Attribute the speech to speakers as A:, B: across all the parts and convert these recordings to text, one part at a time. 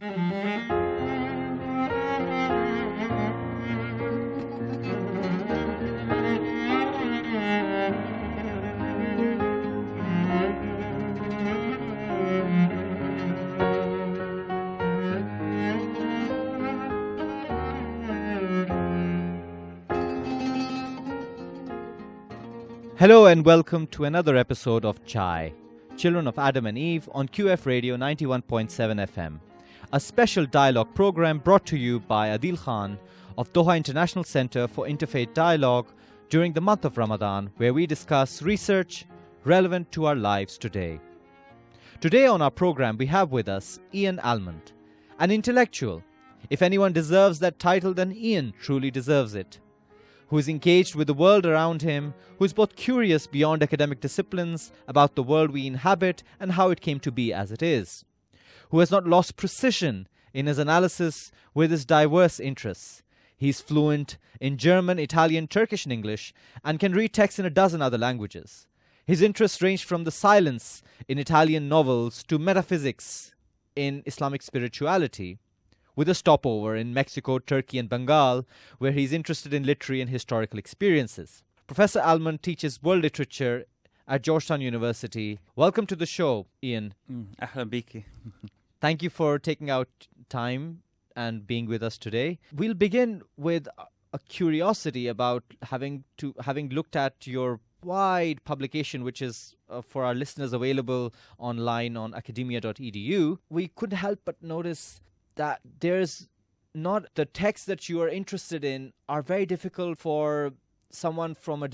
A: Hello and welcome to another episode of Chai, Children of Adam and Eve on QF Radio 91.7 FM, a special dialogue program brought to you by Adil Khan of Doha International Center for Interfaith Dialogue during the month of Ramadan, where we discuss research relevant to our lives today. Today on our program we have with us Ian Almond, an intellectual. If anyone deserves that title, then Ian truly deserves it. Who is engaged with the world around him, who is both curious beyond academic disciplines about the world we inhabit and how it came to be as it is, who has not lost precision in his analysis with his diverse interests. He's fluent in German, Italian, Turkish and English, and can read texts in a dozen other languages. His interests range from the silence in Italian novels to metaphysics in Islamic spirituality, with a stopover in Mexico, Turkey and Bengal, where he's interested in literary and historical experiences. Professor Almond teaches world literature at Georgetown University. Welcome to the show, Ian.
B: Ahlan biki.
A: Thank you for taking out time and being with us today. We'll begin with a curiosity about having looked at your wide publication, which is for our listeners available online on academia.edu. We couldn't help but notice that there's not the texts that you are interested in are very difficult for someone from a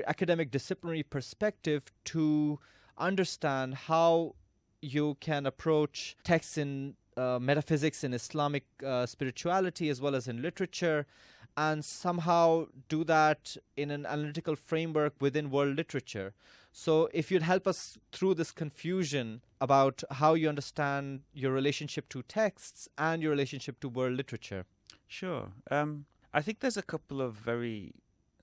A: academic disciplinary perspective to understand how you can approach texts in metaphysics in Islamic spirituality as well as in literature, and somehow do that in an analytical framework within world literature. So if you'd help us through this confusion about how you understand your relationship to texts and your relationship to world literature.
B: Sure. I think there's a couple of very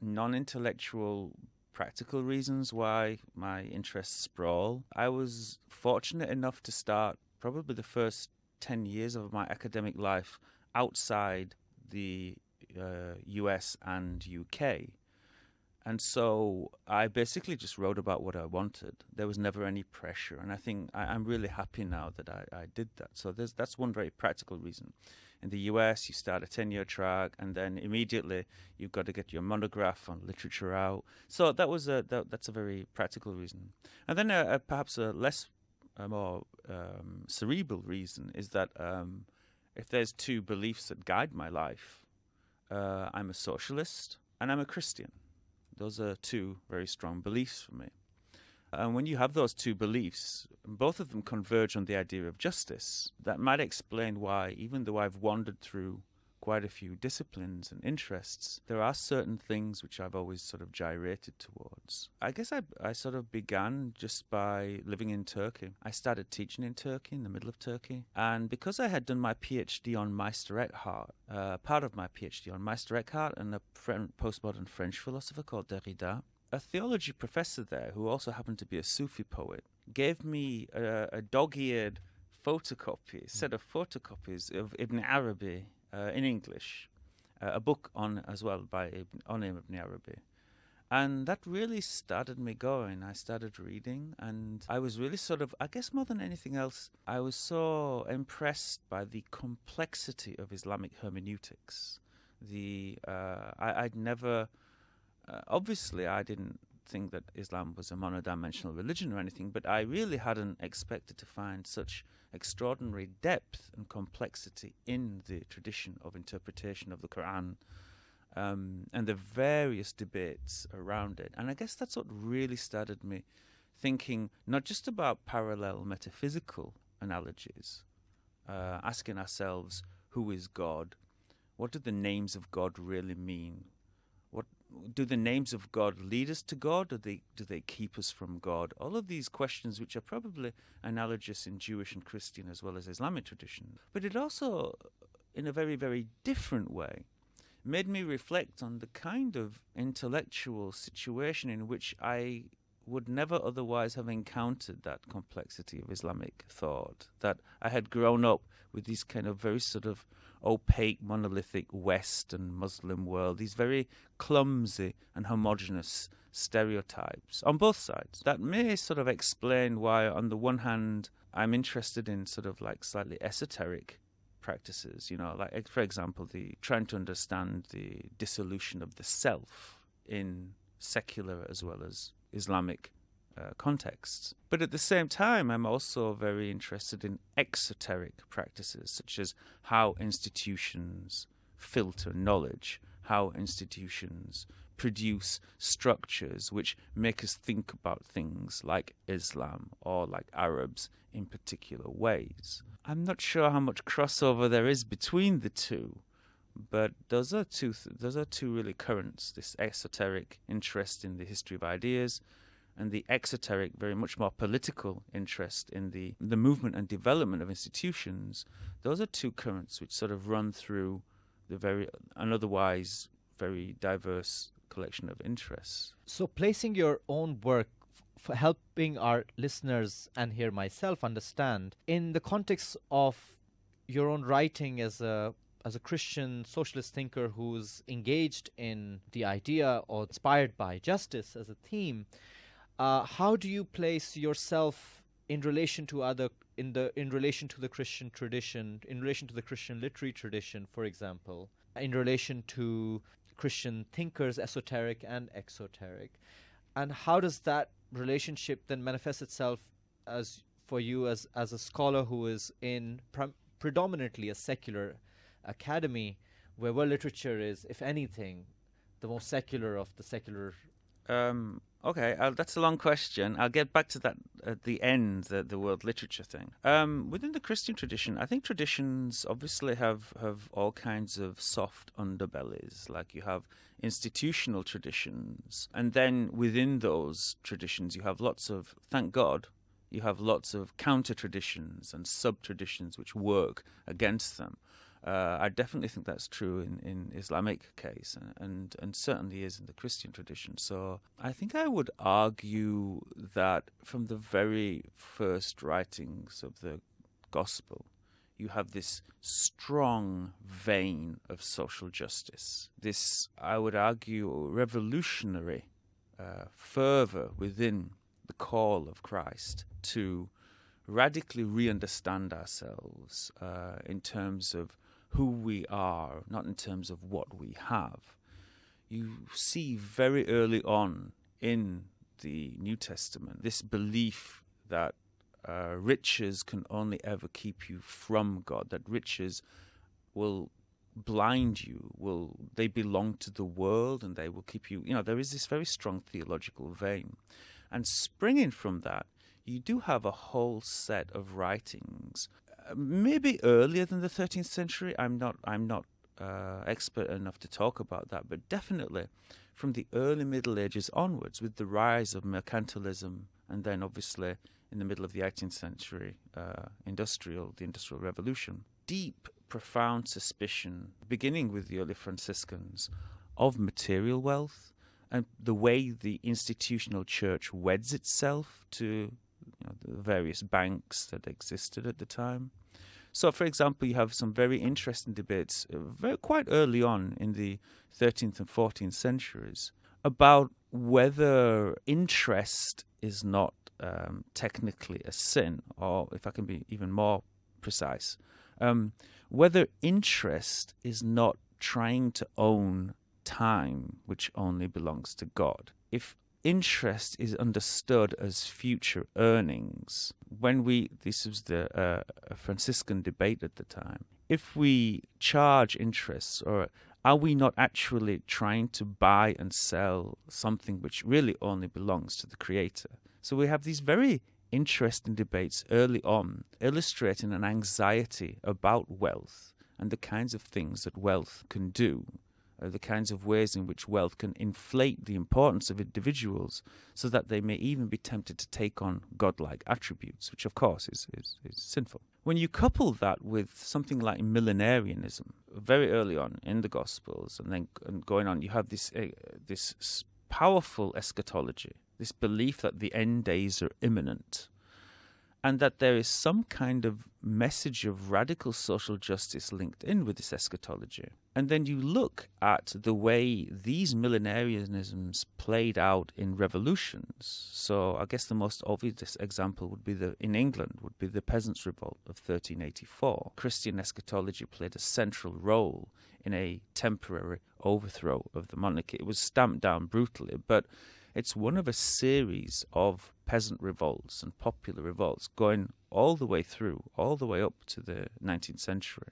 B: non-intellectual practical reasons why my interests sprawl. I was fortunate enough to start probably the first 10 years of my academic life outside the US and UK. And so I basically just wrote about what I wanted. There was never any pressure. And I think I'm really happy now that I did that. So that's one very practical reason. In the US, you start a 10-year track, and then immediately you've got to get your monograph on literature out. So that's a very practical reason. And then perhaps a more cerebral reason is that if there's two beliefs that guide my life, I'm a socialist and I'm a Christian. Those are two very strong beliefs for me. And when you have those two beliefs, both of them converge on the idea of justice. That might explain why, even though I've wandered through quite a few disciplines and interests, there are certain things which I've always sort of gyrated towards. I guess I sort of began just by living in Turkey. I started teaching in Turkey, in the middle of Turkey. And because I had done my PhD on Meister Eckhart, part of my PhD on Meister Eckhart and a postmodern French philosopher called Derrida, a theology professor there, who also happened to be a Sufi poet, gave me a dog-eared set of photocopies of Ibn Arabi in English, a book on Ibn Arabi. And that really started me going. I started reading, and I was really sort of, I guess more than anything else, I was so impressed by the complexity of Islamic hermeneutics. I'd never... obviously, I didn't think that Islam was a monodimensional religion or anything, but I really hadn't expected to find such extraordinary depth and complexity in the tradition of interpretation of the Quran and the various debates around it. And I guess that's what really started me thinking not just about parallel metaphysical analogies, asking ourselves, who is God? What do the names of God really mean? Do the names of God lead us to God, or do they keep us from God? All of these questions, which are probably analogous in Jewish and Christian as well as Islamic tradition. But it also, in a very, very different way, made me reflect on the kind of intellectual situation in which I would never otherwise have encountered that complexity of Islamic thought, that I had grown up with these kind of very sort of opaque, monolithic West and Muslim world, these very clumsy and homogenous stereotypes on both sides. That may sort of explain why, on the one hand, I'm interested in sort of like slightly esoteric practices, like, for example, the trying to understand the dissolution of the self in secular as well as Islamic contexts. But at the same time, I'm also very interested in exoteric practices, such as how institutions filter knowledge, how institutions produce structures which make us think about things like Islam or like Arabs in particular ways. I'm not sure how much crossover there is between the two, but those are two really currents: this esoteric interest in the history of ideas, and the exoteric, very much more political interest in the movement and development of institutions. Those are two currents which sort of run through an otherwise very diverse collection of interests.
A: So placing your own work for helping our listeners and here myself understand in the context of your own writing as a Christian socialist thinker who's engaged in the idea or inspired by justice as a theme, how do you place yourself in relation to in relation to the Christian tradition, in relation to the Christian literary tradition, for example, in relation to Christian thinkers, esoteric and exoteric, and how does that relationship then manifest itself as for you as a scholar who is in predominantly a secular academy, where world literature is, if anything, the most secular of the secular?
B: Okay, that's a long question. I'll get back to that at the end, the world literature thing. Within the Christian tradition, I think traditions obviously have all kinds of soft underbellies. Like, you have institutional traditions, and then within those traditions you have thank God, you have lots of counter-traditions and sub-traditions which work against them. I definitely think that's true in Islamic case, and certainly is in the Christian tradition. So I think I would argue that from the very first writings of the Gospel, you have this strong vein of social justice, this, I would argue, revolutionary fervor within the call of Christ to radically re-understand ourselves in terms of who we are, not in terms of what we have. You see very early on in the New Testament this belief that riches can only ever keep you from God, that riches will blind you, they belong to the world and they will keep you, there is this very strong theological vein. And springing from that, you do have a whole set of writings, maybe earlier than the 13th century. I'm not expert enough to talk about that, but definitely from the early Middle Ages onwards, with the rise of mercantilism, and then obviously in the middle of the 18th century, the Industrial Revolution, deep, profound suspicion, beginning with the early Franciscans, of material wealth and the way the institutional church weds itself to the various banks that existed at the time. So, for example, you have some very interesting debates quite early on in the 13th and 14th centuries about whether interest is not technically a sin, or, if I can be even more precise, whether interest is not trying to own time which only belongs to God. If interest is understood as future earnings, this was the Franciscan debate at the time, if we charge interest, or are we not actually trying to buy and sell something which really only belongs to the Creator? So we have these very interesting debates early on, illustrating an anxiety about wealth and the kinds of things that wealth can do, the kinds of ways in which wealth can inflate the importance of individuals so that they may even be tempted to take on godlike attributes, which of course is sinful. When you couple that with something like millenarianism, very early on in the Gospels, and then going on, you have this powerful eschatology this belief that the end days are imminent, and that there is some kind of message of radical social justice linked in with this eschatology. And then you look at the way these millenarianisms played out in revolutions. So I guess the most obvious example would be in England would be the Peasants' Revolt of 1384. Christian eschatology played a central role in a temporary overthrow of the monarchy. It was stamped down brutally, but it's one of a series of peasant revolts and popular revolts going all the way up to the 19th century,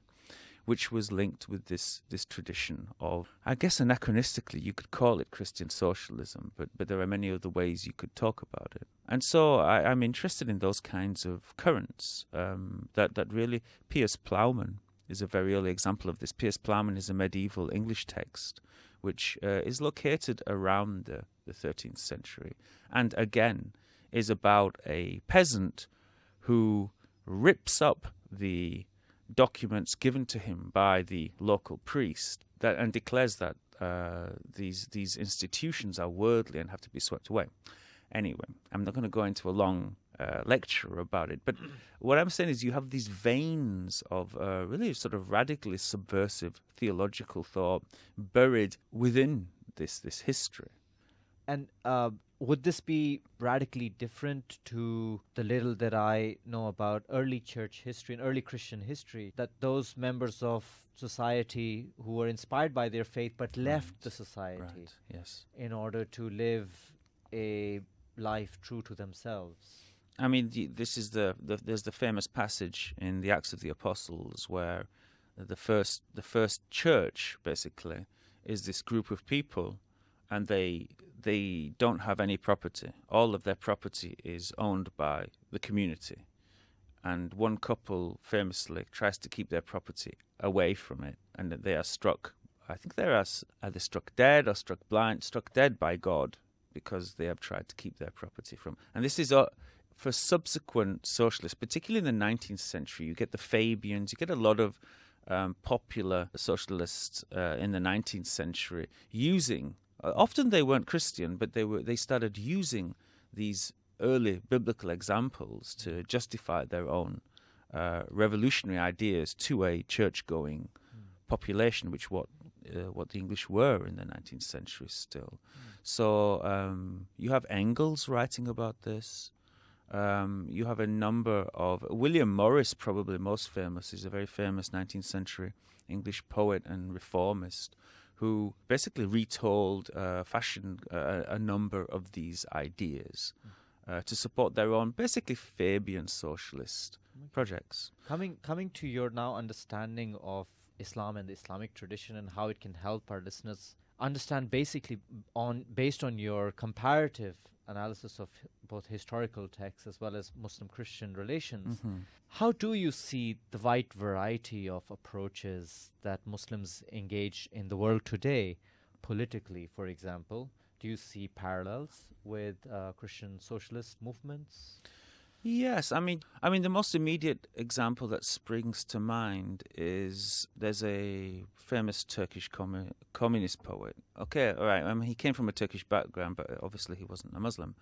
B: which was linked with this tradition of, I guess anachronistically, you could call it Christian socialism, but there are many other ways you could talk about it. And so I'm interested in those kinds of currents that really, Piers Plowman is a very early example of this. Piers Plowman is a medieval English text which is located around the 13th century, and again is about a peasant who rips up the documents given to him by the local priest and declares that these institutions are worldly and have to be swept away. Anyway, I'm not going to go into a long lecture about it, but what I'm saying is you have these veins of really sort of radically subversive theological thought buried within this history.
A: And would this be radically different to the little that I know about early church history and early Christian history, that those members of society who were inspired by their faith but left the society in order to live a life true to themselves?
B: I mean, this is there's the famous passage in the Acts of the Apostles where the first church basically is this group of people, and they don't have any property. All of their property is owned by the community, and one couple famously tries to keep their property away from it, and they are struck. I think they are either struck dead or struck blind, struck dead by God because they have tried to keep their property from. And this is for subsequent socialists, particularly in the 19th century. You get the Fabians, you get a lot of popular socialists in the 19th century using. Often they weren't Christian, but they started using these early biblical examples to justify their own revolutionary ideas to a church-going population, which what the English were in the 19th century still. So you have Engels writing about this. You have a number of William Morris, probably most famous. He's a very famous 19th century English poet and reformist, who basically retold, fashioned a number of these ideas to support their own, basically Fabian socialist projects.
A: Coming to your now understanding of Islam and the Islamic tradition and how it can help our listeners understand basically based on your comparative analysis of both historical texts as well as Muslim-Christian relations, how do you see the wide variety of approaches that Muslims engage in the world today, politically, for example? Do you see parallels with Christian socialist movements?
B: Yes, I mean, the most immediate example that springs to mind is there's a famous Turkish communist poet. Okay, all right. I mean, he came from a Turkish background, but obviously he wasn't a Muslim.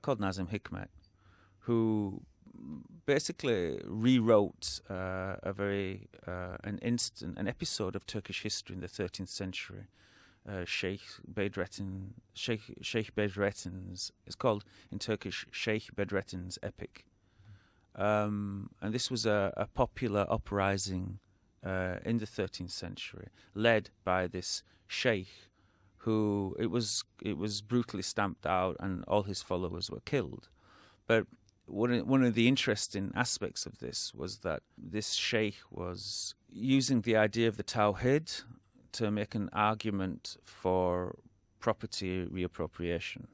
B: Called Nazim Hikmet, who basically rewrote an episode of Turkish history in the 13th century. Sheikh Bedrettin's, it's called in Turkish Sheikh Bedrettin's epic, and this was a popular uprising in the 13th century, led by this sheikh, who it was brutally stamped out, and all his followers were killed. But one of the interesting aspects of this was that this sheikh was using the idea of the Tawhid to make an argument for property reappropriation.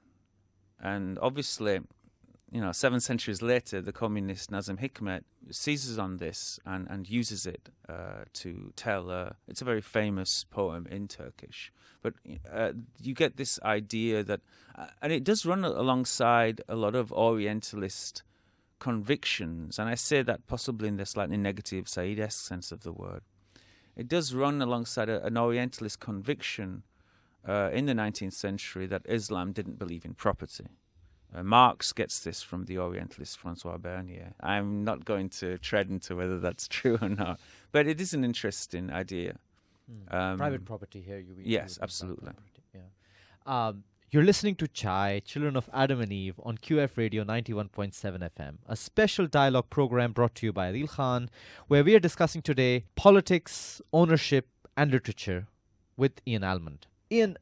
B: And obviously, 7 centuries later, the communist Nazim Hikmet seizes on this and uses it to tell. It's a very famous poem in Turkish. But you get this idea that, and it does run alongside a lot of Orientalist convictions, and I say that possibly in the slightly negative Said-esque sense of the word. It does run alongside an Orientalist conviction in the 19th century that Islam didn't believe in property. Marx gets this from the Orientalist Francois Bernier. I'm not going to tread into whether that's true or not, but it is an interesting idea.
A: Private property here, you mean?
B: Yes, absolutely.
A: Yeah. You're listening to Chai, Children of Adam and Eve, on QF Radio 91.7 FM, a special dialogue program brought to you by Adil Khan, where we are discussing today politics, ownership, and literature with Ian Almond. Ian,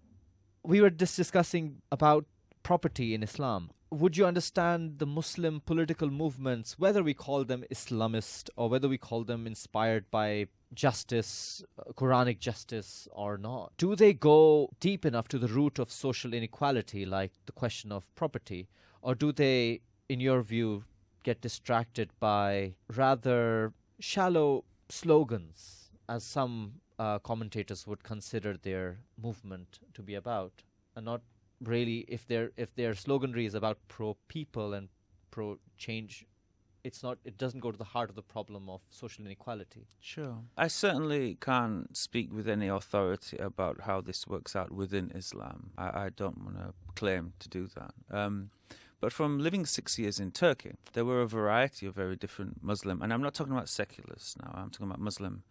A: we were just discussing about property in Islam. Would you understand the Muslim political movements, whether we call them Islamist or whether we call them inspired by justice, Quranic justice or not? Do they go deep enough to the root of social inequality, like the question of property? Or do they, in your view, get distracted by rather shallow slogans, as some commentators would consider their movement to be about, and not really, if their sloganry is about pro people and pro change, it doesn't go to the heart of the problem of social inequality.
B: Sure. I certainly can't speak with any authority about how this works out within Islam. I don't want to claim to do that. But from living 6 years in Turkey, there were a variety of very different Muslim, and I'm not talking about seculars now, I'm talking about Muslim.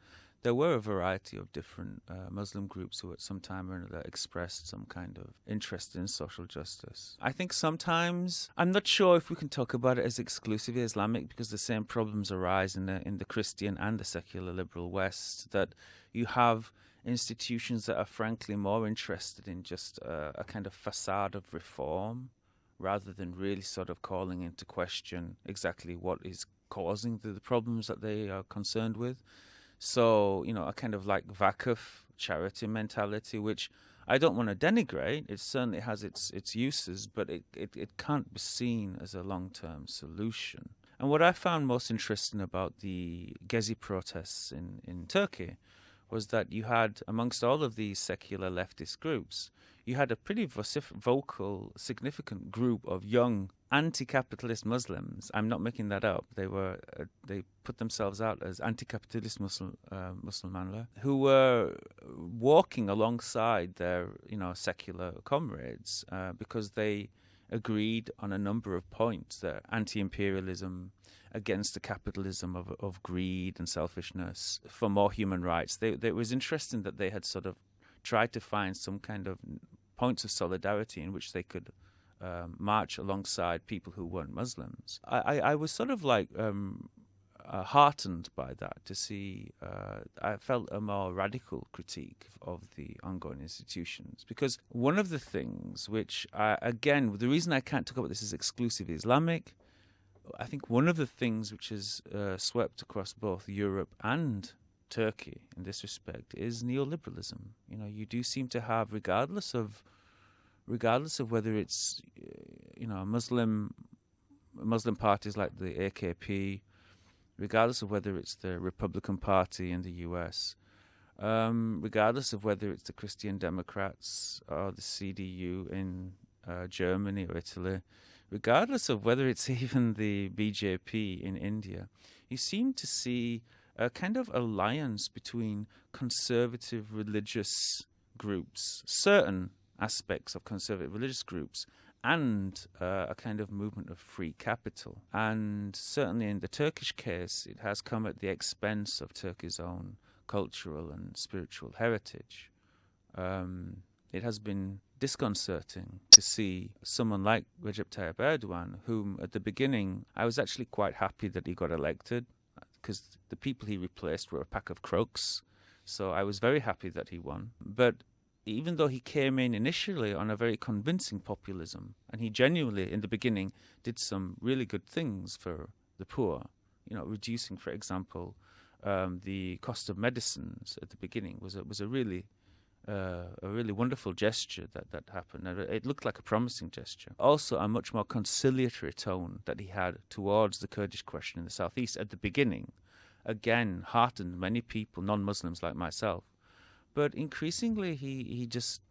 B: There were a variety of different Muslim groups who at some time or another expressed some kind of interest in social justice. I think sometimes, I'm not sure if we can talk about it as exclusively Islamic, because the same problems arise in the Christian and the secular liberal West, that you have institutions that are frankly more interested in just a kind of facade of reform, rather than really sort of calling into question exactly what is causing the problems that they are concerned with. So, a kind of like vakuf charity mentality, which I don't want to denigrate. It certainly has its uses, but it can't be seen as a long-term solution. And what I found most interesting about the Gezi protests in Turkey was that you had, amongst all of these secular leftist groups, you had a pretty vocal, significant group of young anti-capitalist Muslims. I'm not making that up. They put themselves out as anti-capitalist Muslimanlar, who were walking alongside their secular comrades because they agreed on a number of points: that anti-imperialism, against the capitalism of greed and selfishness, for more human rights. It was interesting that they had sort of tried to find some kind of points of solidarity in which they could march alongside people who weren't Muslims. I was sort of like heartened by that, to see. I felt a more radical critique of the ongoing institutions, because one of the things which, again, the reason I can't talk about this as exclusively Islamic, I think one of the things which is swept across both Europe and Turkey in this respect is neoliberalism. You do seem to have, regardless of whether it's Muslim parties like the AKP, regardless of whether it's the Republican Party in the US, regardless of whether it's the Christian Democrats or the CDU in Germany or Italy, regardless of whether it's even the BJP in India, you seem to see a kind of alliance between conservative religious groups, certain aspects of conservative religious groups, and a kind of movement of free capital. And certainly in the Turkish case, it has come at the expense of Turkey's own cultural and spiritual heritage. It has been disconcerting to see someone like Recep Tayyip Erdogan, whom at the beginning I was actually quite happy that he got elected, because the people he replaced were a pack of crooks. So I was very happy that he won. But even though he came in initially on a very convincing populism, and he genuinely, in the beginning, did some really good things for the poor, reducing, for example, the cost of medicines at the beginning was a really wonderful gesture that happened. And it looked like a promising gesture. Also, a much more conciliatory tone that he had towards the Kurdish question in the southeast at the beginning, again, heartened many people, non-Muslims like myself. But increasingly, he just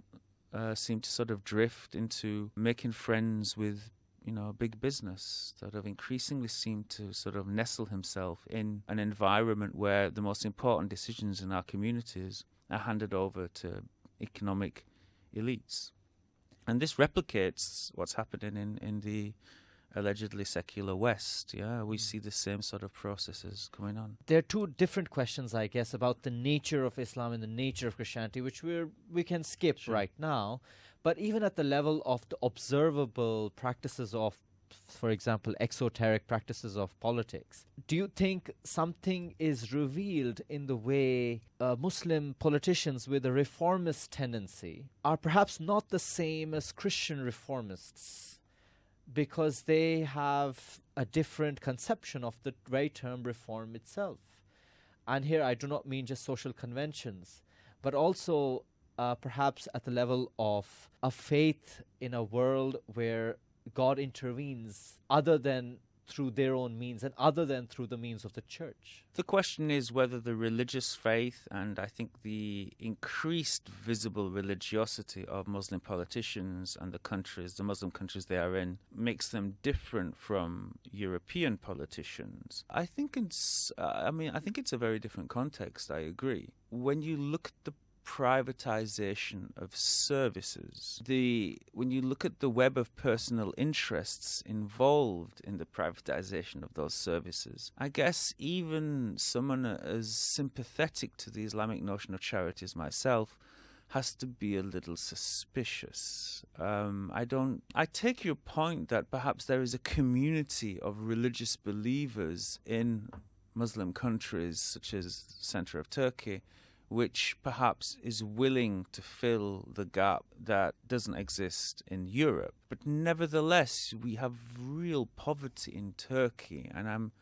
B: seemed to sort of drift into making friends with, big business, sort of increasingly seemed to sort of nestle himself in an environment where the most important decisions in our communities are handed over to economic elites. And this replicates what's happening in the allegedly secular West. Yeah, we see the same sort of processes going on.
A: There are two different questions, I guess, about the nature of Islam and the nature of Christianity, which we can skip right now. But even at the level of the observable practices of, for example, exoteric practices of politics, do you think something is revealed in the way Muslim politicians with a reformist tendency are perhaps not the same as Christian reformists, because they have a different conception of the very term reform itself? And here I do not mean just social conventions, but also perhaps at the level of a faith in a world where God intervenes other than through their own means and other than through the means of the church.
B: The question is whether the religious faith, and I think the increased visible religiosity of Muslim politicians and the Muslim countries they are in, makes them different from European politicians. I think it's a very different context, I agree. When you look at the privatization of services, when you look at the web of personal interests involved in the privatization of those services, I guess even someone as sympathetic to the Islamic notion of charity as myself has to be a little suspicious. I take your point that perhaps there is a community of religious believers in Muslim countries such as the center of Turkey, which perhaps is willing to fill the gap that doesn't exist in Europe. But nevertheless, we have real poverty in Turkey, and I'm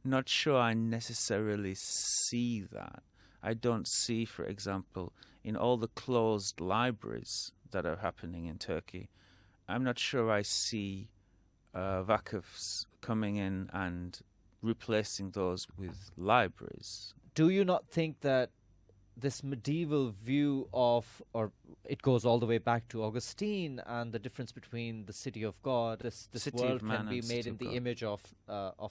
B: not sure I necessarily see that. I don't see, for example, in all the closed libraries that are happening in Turkey, I'm not sure I see vakıfs coming in and replacing those with libraries.
A: Do you not think that this medieval view of, or it goes all the way back to Augustine, and the difference between the city of God, this world can be made in the image of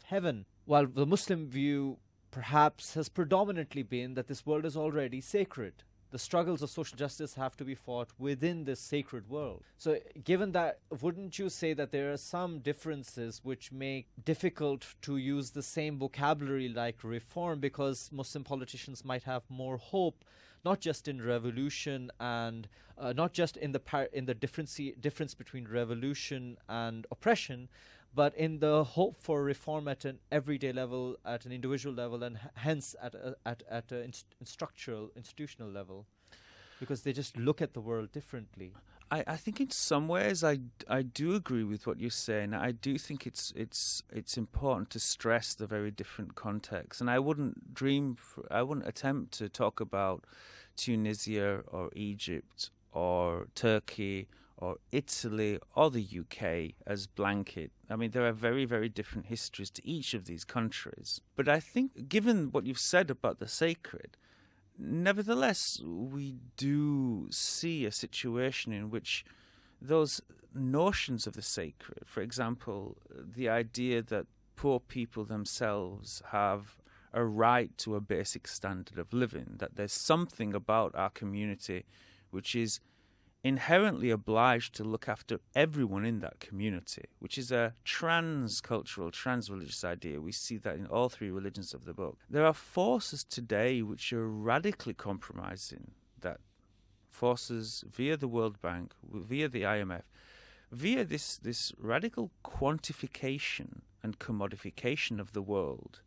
A: heaven, while the Muslim view perhaps has predominantly been that this world is already sacred. The struggles of social justice have to be fought within this sacred world. So given that, wouldn't you say that there are some differences which make difficult to use the same vocabulary like reform, because Muslim politicians might have more hope, not just in revolution and not just in the difference between revolution and oppression, but in the hope for reform at an everyday level, at an individual level, and hence at a institutional level, because they just look at the world differently.
B: I think in some ways I do agree with what you're saying. I do think it's important to stress the very different context, and I wouldn't attempt to talk about Tunisia or Egypt or Turkey or Italy or the UK as blanket. I mean, there are very, very different histories to each of these countries. But I think, given what you've said about the sacred, nevertheless, we do see a situation in which those notions of the sacred, for example, the idea that poor people themselves have a right to a basic standard of living, that there's something about our community which is inherently obliged to look after everyone in that community, which is a trans-cultural, trans-religious idea. We see that in all three religions of the book. There are forces today which are radically compromising that. Forces via the World Bank, via the IMF, via this radical quantification and commodification of the world,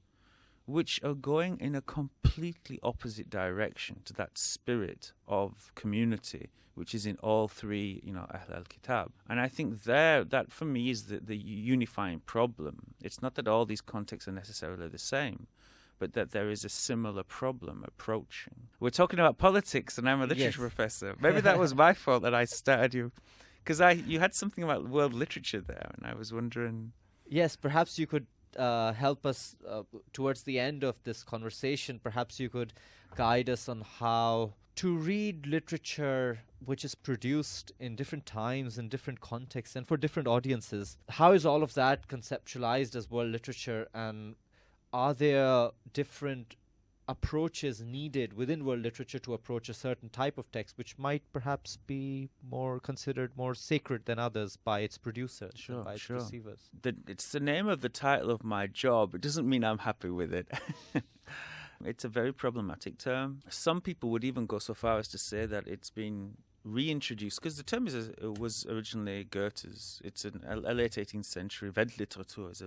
B: which are going in a completely opposite direction to that spirit of community, which is in all three, Ahl al-Kitab. And I think that for me is the unifying problem. It's not that all these contexts are necessarily the same, but that there is a similar problem approaching. We're talking about politics, and I'm a literature professor. Maybe that was my fault that I started you, because you had something about world literature there, and I was wondering.
A: Yes, perhaps you could help us towards the end of this conversation. Perhaps you could guide us on how to read literature which is produced in different times, in different contexts, and for different audiences. How is all of that conceptualized as world literature, and are there different approaches needed within world literature to approach a certain type of text, which might perhaps be more considered more sacred than others by its producers and by its receivers.
B: It's the name of the title of my job. It doesn't mean I'm happy with it. It's a very problematic term. Some people would even go so far as to say that it's been reintroduced, because the term was originally Goethe's. It's a late 18th century. Weltliteratur is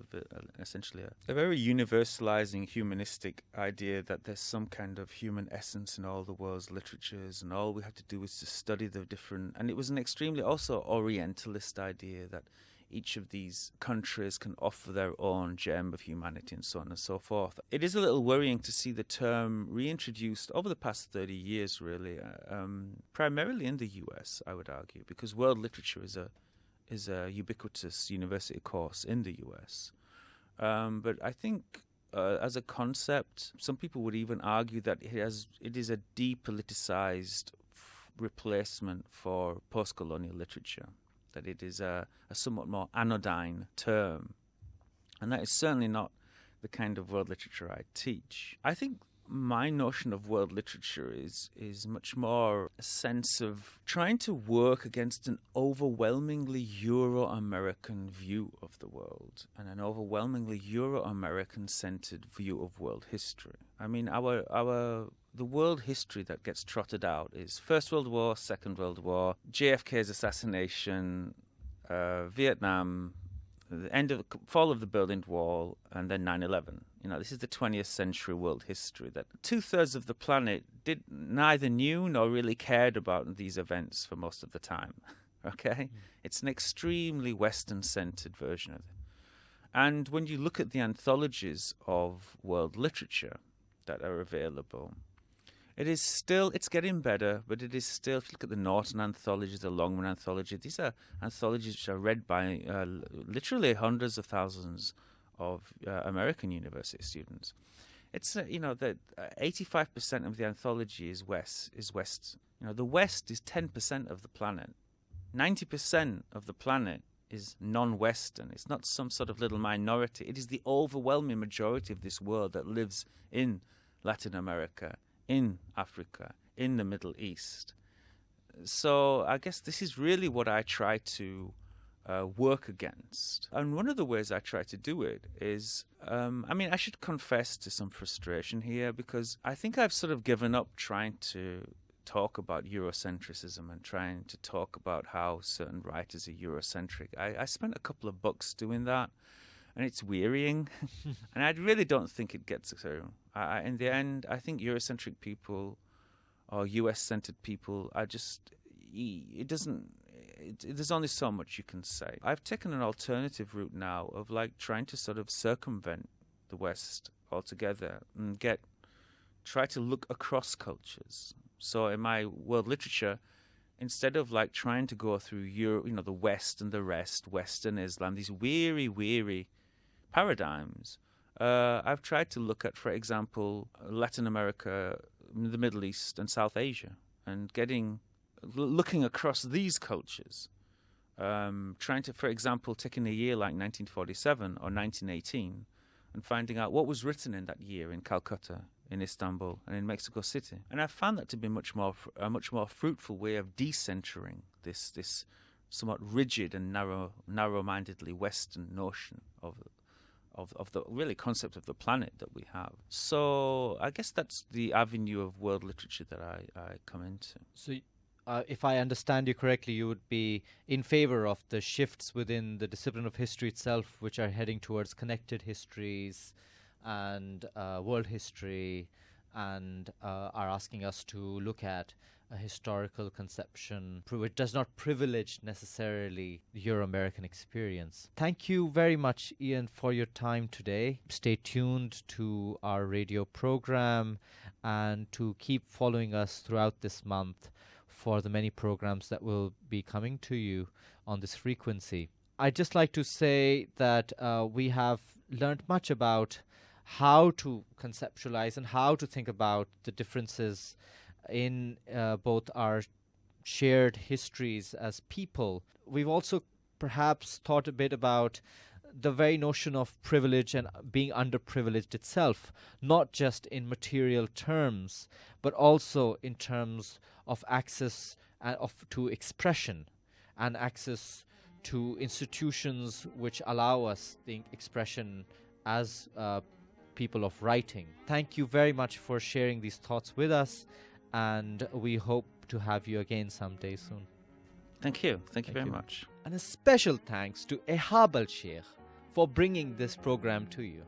B: essentially a very universalizing humanistic idea that there's some kind of human essence in all the world's literatures, and all we have to do is to study the different. And it was an extremely also Orientalist idea that each of these countries can offer their own gem of humanity and so on and so forth. It is a little worrying to see the term reintroduced over the past 30 years, really, primarily in the US, I would argue, because world literature is a ubiquitous university course in the US. But I think as a concept, some people would even argue that it is a depoliticized replacement for post-colonial literature, that it is a somewhat more anodyne term. And that is certainly not the kind of world literature I teach. I think my notion of world literature is much more a sense of trying to work against an overwhelmingly Euro-American view of the world and an overwhelmingly Euro-American centered view of world history. I mean, the world history that gets trotted out is First World War, Second World War, JFK's assassination, Vietnam, the fall of the Berlin Wall, and then 9/11. This is the 20th century world history that 2/3 of the planet neither knew nor really cared about these events for most of the time. Okay? It's an extremely Western-centered version of it. And when you look at the anthologies of world literature that are available, it's getting better, but it is still, if you look at the Norton anthology, the Longman anthology, these are anthologies which are read by literally hundreds of thousands of American university students. It's, that 85% of the anthology is West. The West is 10% of the planet. 90% of the planet is non-Western. It's not some sort of little minority. It is the overwhelming majority of this world that lives in Latin America, in Africa, in the Middle East. So I guess this is really what I try to work against. And one of the ways I try to do it is, I should confess to some frustration here, because I think I've sort of given up trying to talk about Eurocentrism and trying to talk about how certain writers are Eurocentric. I spent a couple of books doing that, and it's wearying, and I really don't think it gets through. In the end, I think Eurocentric people or US-centered people are just, there's only so much you can say. I've taken an alternative route now of trying to sort of circumvent the West altogether and try to look across cultures. So in my world literature, instead of trying to go through Europe, the West and the rest, Western Islam, these weary paradigms, I've tried to look at, for example, Latin America, the Middle East, and South Asia, and looking across these cultures, trying to, for example, taking a year like 1947 or 1918 and finding out what was written in that year in Calcutta, in Istanbul, and in Mexico City. And I found that to be a much more fruitful way of decentering this somewhat rigid and narrow-mindedly Western notion of the really concept of the planet that we have. So I guess that's the avenue of world literature that I come into.
A: So if I understand you correctly, you would be in favor of the shifts within the discipline of history itself, which are heading towards connected histories and world history, and are asking us to look at a historical conception which does not privilege necessarily the Euro-American experience. Thank you very much, Ian, for your time today. Stay tuned to our radio program and to keep following us throughout this month for the many programs that will be coming to you on this frequency. I'd just like to say that we have learned much about how to conceptualize and how to think about the differences in both our shared histories as people. We've also perhaps thought a bit about the very notion of privilege and being underprivileged itself, not just in material terms, but also in terms of access to expression and access to institutions which allow us the expression as people of writing. Thank you very much for sharing these thoughts with us, and we hope to have you again someday soon.
B: Thank you. Thank you very much.
A: And a special thanks to Ehab al-Sheikh for bringing this program to you.